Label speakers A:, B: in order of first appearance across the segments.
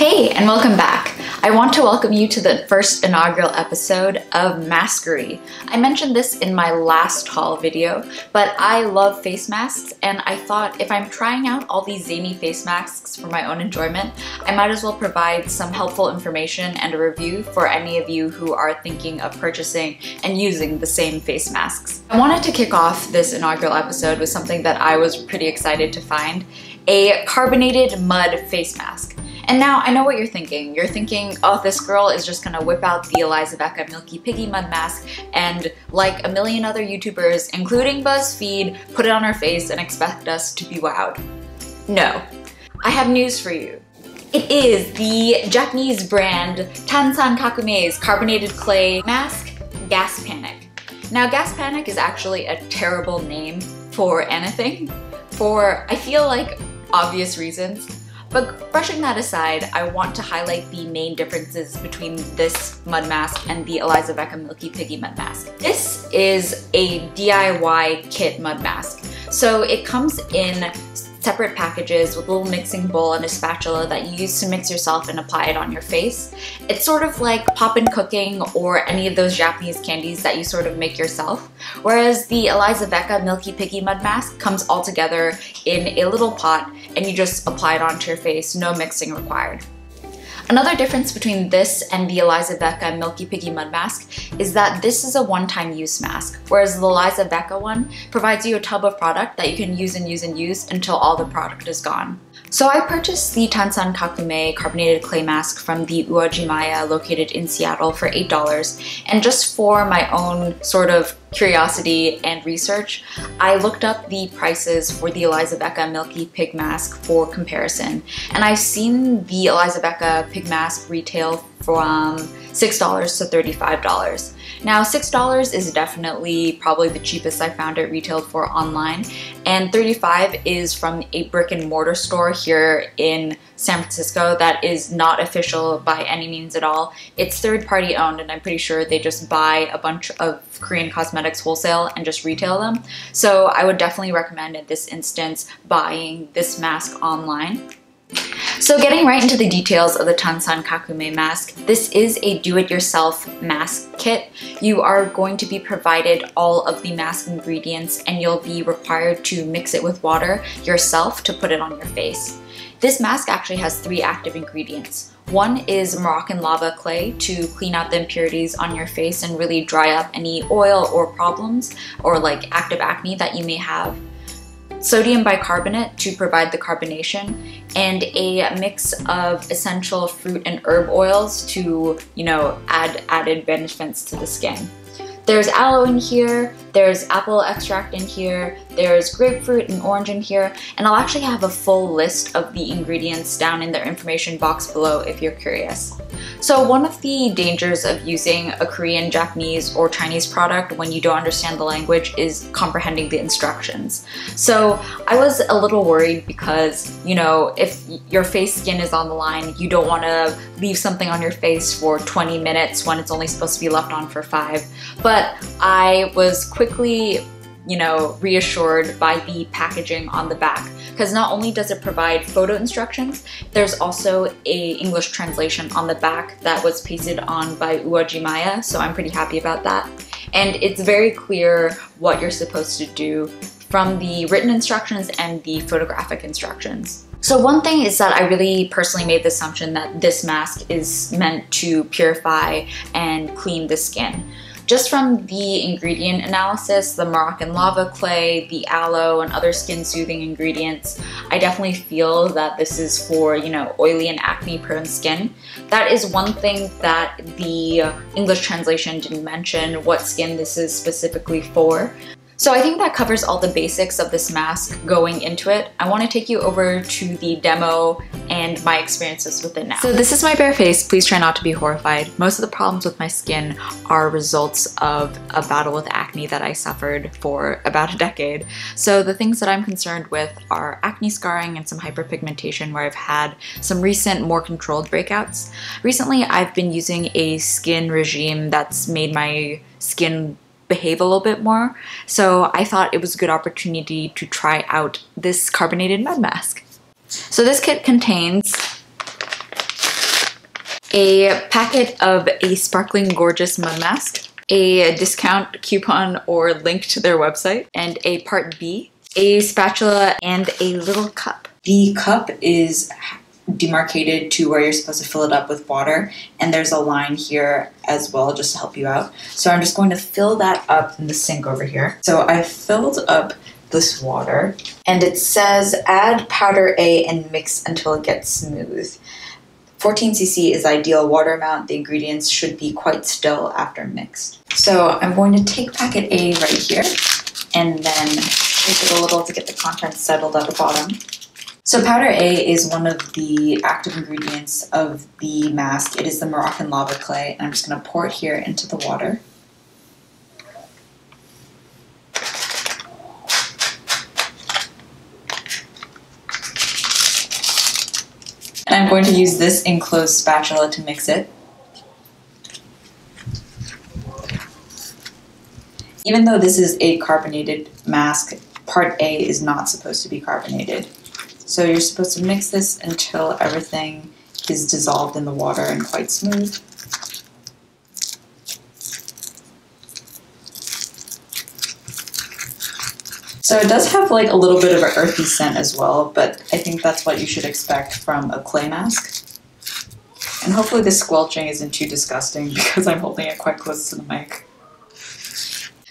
A: Hey, and welcome back. I want to welcome you to the first inaugural episode of Maskery. I mentioned this in my last haul video, but I love face masks, and I thought if I'm trying out all these zany face masks for my own enjoyment, I might as well provide some helpful information and a review for any of you who are thinking of purchasing and using the same face masks. I wanted to kick off this inaugural episode with something that I was pretty excited to find, a carbonated mud face mask. And now I know what you're thinking. You're thinking, oh, this girl is just gonna whip out the Elizavecca Milky Piggy mud mask and, like a million other YouTubers, including BuzzFeed, put it on her face and expect us to be wowed. No. I have news for you. It is the Japanese brand Tansan Kakumei's carbonated clay mask, Gas Panic. Now, Gas Panic is actually a terrible name for anything, for, I feel like, obvious reasons. But brushing that aside, I want to highlight the main differences between this mud mask and the Elizavecca Milky Piggy mud mask. This is a DIY kit mud mask. So it comes in separate packages with a little mixing bowl and a spatula that you use to mix yourself and apply it on your face. It's sort of like pop-in cooking or any of those Japanese candies that you sort of make yourself. Whereas the Elizavecca Milky Piggy mud mask comes all together in a little pot and you just apply it onto your face, no mixing required. Another difference between this and the Elizavecca Milky Piggy mud mask is that this is a one-time use mask, whereas the Elizavecca one provides you a tub of product that you can use and use and use until all the product is gone. So I purchased the Tansan Kakumei carbonated clay mask from the Uajimaya located in Seattle for $8, and just for my own sort of curiosity and research, I looked up the prices for the Elizavecca Milky Pig mask for comparison, and I've seen the Elizavecca pig mask retail from $6 to $35. Now, $6 is definitely probably the cheapest I found it retailed for online, and $35 is from a brick and mortar store here in San Francisco that is not official by any means at all. It's third-party owned, and I'm pretty sure they just buy a bunch of Korean cosmetics wholesale and just retail them. So I would definitely recommend in this instance buying this mask online. So getting right into the details of the Tansan Kakumei mask, this is a do-it-yourself mask kit. You are going to be provided all of the mask ingredients and you'll be required to mix it with water yourself to put it on your face. This mask actually has 3 active ingredients. One is Moroccan lava clay to clean out the impurities on your face and really dry up any oil or problems or like active acne that you may have. Sodium bicarbonate to provide the carbonation, and a mix of essential fruit and herb oils to, add added benefits to the skin. There's aloe in here, there's apple extract in here, there's grapefruit and orange in here, and I'll actually have a full list of the ingredients down in the information box below if you're curious. So one of the dangers of using a Korean, Japanese, or Chinese product when you don't understand the language is comprehending the instructions. So I was a little worried because, if your face skin is on the line, you don't want to leave something on your face for 20 minutes when it's only supposed to be left on for 5. But I was quickly reassured by the packaging on the back, because not only does it provide photo instructions, there's also a English translation on the back that was pasted on by Uajimaya, so I'm pretty happy about that. And it's very clear what you're supposed to do from the written instructions and the photographic instructions. So one thing is that I really personally made the assumption that this mask is meant to purify and clean the skin. Just from the ingredient analysis, the Moroccan lava clay, the aloe, and other skin-soothing ingredients, I definitely feel that this is for, oily and acne-prone skin. That is one thing that the English translation didn't mention, what skin this is specifically for. So I think that covers all the basics of this mask going into it. I want to take you over to the demo and my experiences with it now. So this is my bare face. Please try not to be horrified. Most of the problems with my skin are results of a battle with acne that I suffered for about a decade. So the things that I'm concerned with are acne scarring and some hyperpigmentation where I've had some recent, more controlled breakouts. Recently, I've been using a skin regime that's made my skin behave a little bit more, so I thought it was a good opportunity to try out this carbonated mud mask. So this kit contains a packet of a Sparkling Gorgeous mud mask, a discount coupon or link to their website, and a part B, a spatula, and a little cup. The cup is demarcated to where you're supposed to fill it up with water, and there's a line here as well just to help you out. So I'm just going to fill that up in the sink over here. So I filled up this water, and it says add powder A and mix until it gets smooth. 14 cc is ideal water amount. The ingredients should be quite still after mixed. So I'm going to take packet A right here and then shake it a little to get the contents settled at the bottom. So powder A is one of the active ingredients of the mask. It is the Moroccan lava clay, and I'm just going to pour it here into the water. And I'm going to use this enclosed spatula to mix it. Even though this is a carbonated mask, part A is not supposed to be carbonated. So you're supposed to mix this until everything is dissolved in the water and quite smooth. So it does have like a little bit of an earthy scent as well, but I think that's what you should expect from a clay mask. And hopefully the squelching isn't too disgusting because I'm holding it quite close to the mic.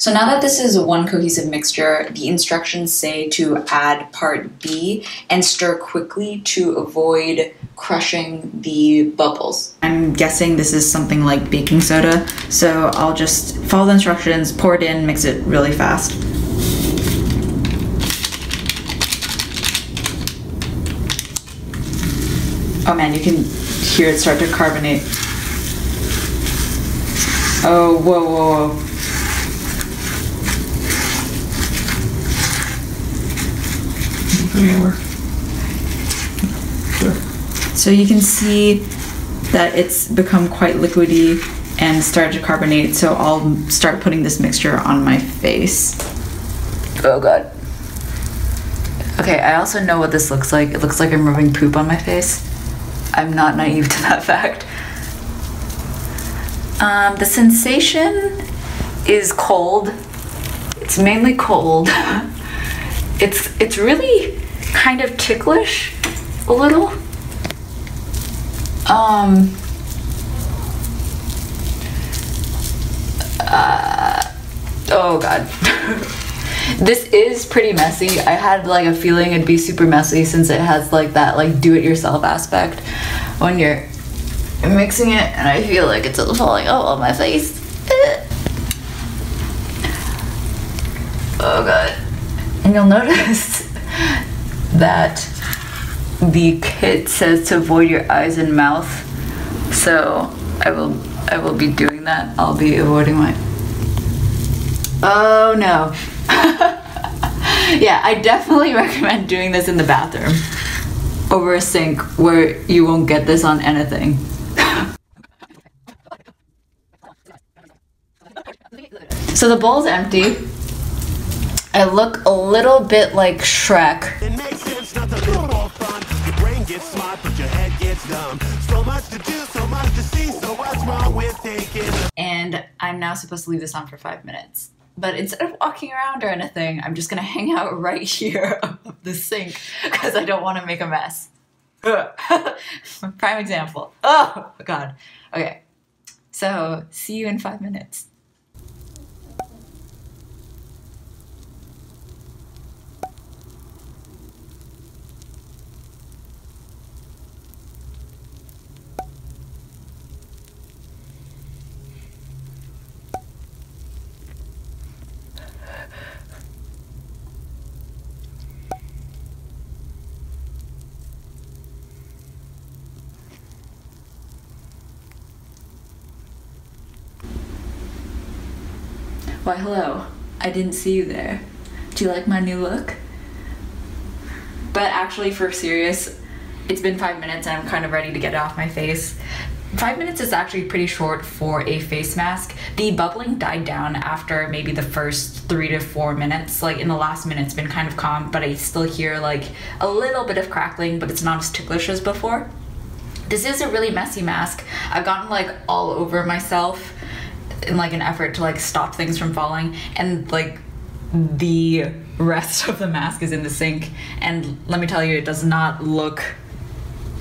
A: So now that this is one cohesive mixture, the instructions say to add part B and stir quickly to avoid crushing the bubbles. I'm guessing this is something like baking soda, so I'll just follow the instructions, pour it in, mix it really fast. Oh man, you can hear it start to carbonate. Oh, whoa, whoa, whoa. So you can see that it's become quite liquidy and started to carbonate, so I'll start putting this mixture on my face. Oh god. Okay, I also know what this looks like. It looks like I'm rubbing poop on my face. I'm not naive to that fact. The sensation is cold. It's mainly cold. It's really kind of ticklish a little. Oh god. This is pretty messy. I had like a feeling it'd be super messy since it has like that like do-it-yourself aspect when you're mixing it, and I feel like it's falling all on my face. Oh god. And you'll notice that the kit says to avoid your eyes and mouth, so I will be doing that. I'll be avoiding my... Oh no. Yeah, I definitely recommend doing this in the bathroom over a sink where you won't get this on anything. So the bowl's empty. I look a little bit like Shrek. It makes sense not to live more fun. Your brain gets smart, but your head gets dumb. So much to do, so much to see, so what's wrong with thinking? And I'm now supposed to leave this on for 5 minutes. But instead of walking around or anything, I'm just gonna hang out right here above the sink because I don't want to make a mess. Prime example. Oh god. Okay. So see you in 5 minutes. Why hello, I didn't see you there. Do you like my new look? But actually, for serious, it's been 5 minutes and I'm kind of ready to get it off my face. 5 minutes is actually pretty short for a face mask. The bubbling died down after maybe the first 3 to 4 minutes. Like in the last minute it's been kind of calm, but I still hear like a little bit of crackling, but it's not as ticklish as before. This is a really messy mask. I've gotten like all over myself in like an effort to like stop things from falling, and like the rest of the mask is in the sink, and let me tell you, it does not look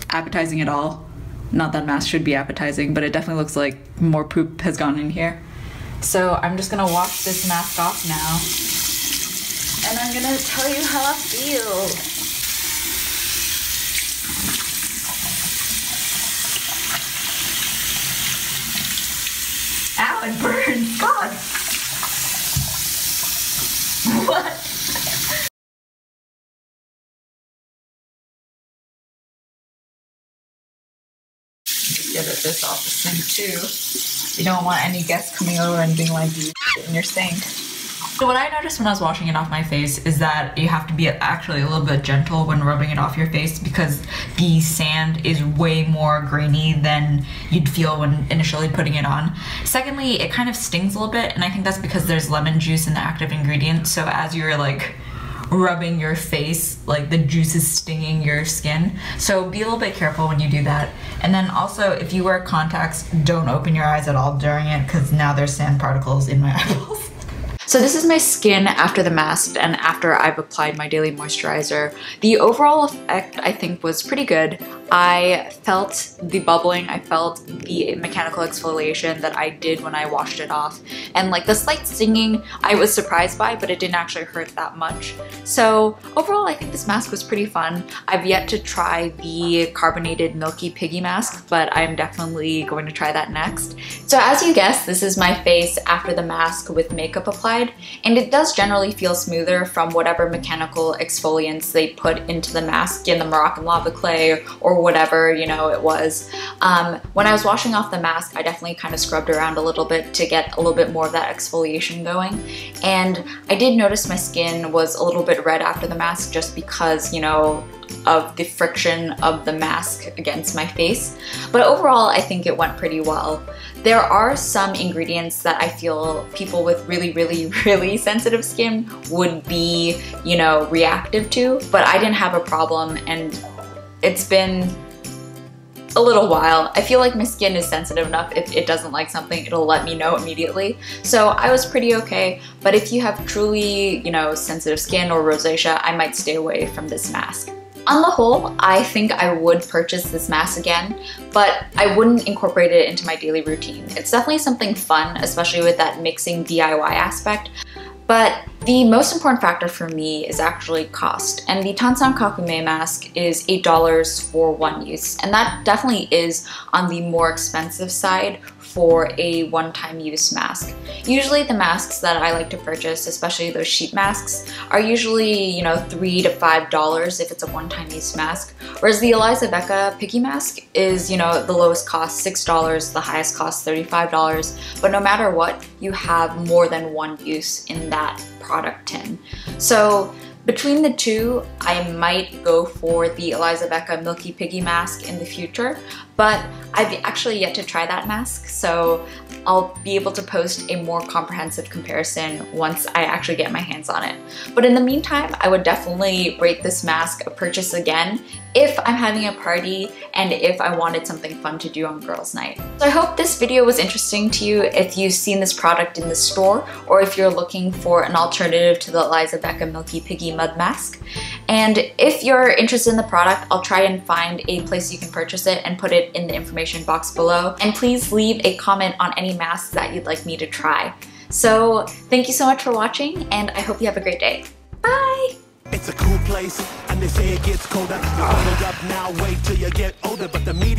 A: appetizing at all. Not that mask should be appetizing, but it definitely looks like more poop has gone in here. So I'm just gonna wash this mask off now, and I'm gonna tell you how I feel. Ow, it burns! God! What? Get this off the sink too. You don't want any guests coming over and being like, you in your sink. So what I noticed when I was washing it off my face is that you have to be actually a little bit gentle when rubbing it off your face, because the sand is way more grainy than you'd feel when initially putting it on. Secondly, it kind of stings a little bit, and I think that's because there's lemon juice in the active ingredient, so as you're like rubbing your face, like the juice is stinging your skin. So be a little bit careful when you do that. And then also, if you wear contacts, don't open your eyes at all during it, because now there's sand particles in my eyeballs. So this is my skin after the mask and after I've applied my daily moisturizer. The overall effect, I think, was pretty good. I felt the bubbling, I felt the mechanical exfoliation that I did when I washed it off. And like the slight stinging, I was surprised by, but it didn't actually hurt that much. So overall, I think this mask was pretty fun. I've yet to try the carbonated Milky Piggy mask, but I'm definitely going to try that next. So as you guessed, this is my face after the mask with makeup applied, and it does generally feel smoother from whatever mechanical exfoliants they put into the mask in the Moroccan lava clay or whatever, you know, it was. When I was washing off the mask, I definitely kind of scrubbed around a little bit to get a little bit more of that exfoliation going. And I did notice my skin was a little bit red after the mask just because, you know, of the friction of the mask against my face. But overall, I think it went pretty well. There are some ingredients that I feel people with really sensitive skin would be, you know, reactive to, but I didn't have a problem, and it's been a little while. I feel like my skin is sensitive enough. If it doesn't like something, it'll let me know immediately. So I was pretty okay, but if you have truly, you know, sensitive skin or rosacea, I might stay away from this mask. On the whole, I think I would purchase this mask again, but I wouldn't incorporate it into my daily routine. It's definitely something fun, especially with that mixing DIY aspect. But the most important factor for me is actually cost, and the Tansan Kakumei mask is $8 for one use, and that definitely is on the more expensive side for a one-time use mask. Usually the masks that I like to purchase, especially those sheet masks, are usually, you know, $3 to $5 if it's a one-time use mask, whereas the Elizavecca Piggy mask is, you know, the lowest cost $6, the highest cost $35, but no matter what, you have more than one use in that product tin. So between the two, I might go for the Elizavecca Milky Piggy mask in the future, but I've actually yet to try that mask, so I'll be able to post a more comprehensive comparison once I actually get my hands on it. But in the meantime, I would definitely rate this mask a purchase again if I'm having a party and if I wanted something fun to do on girls' night. So I hope this video was interesting to you if you've seen this product in the store, or if you're looking for an alternative to the Elizavecca Milky Piggy mud mask. And if you're interested in the product, I'll try and find a place you can purchase it and put it in the information box below. And please leave a comment on any masks that you'd like me to try. So thank you so much for watching, and I hope you have a great day. Bye!
B: It's a cool place, and they say it gets colder. You hold up now, wait till you get older, but the media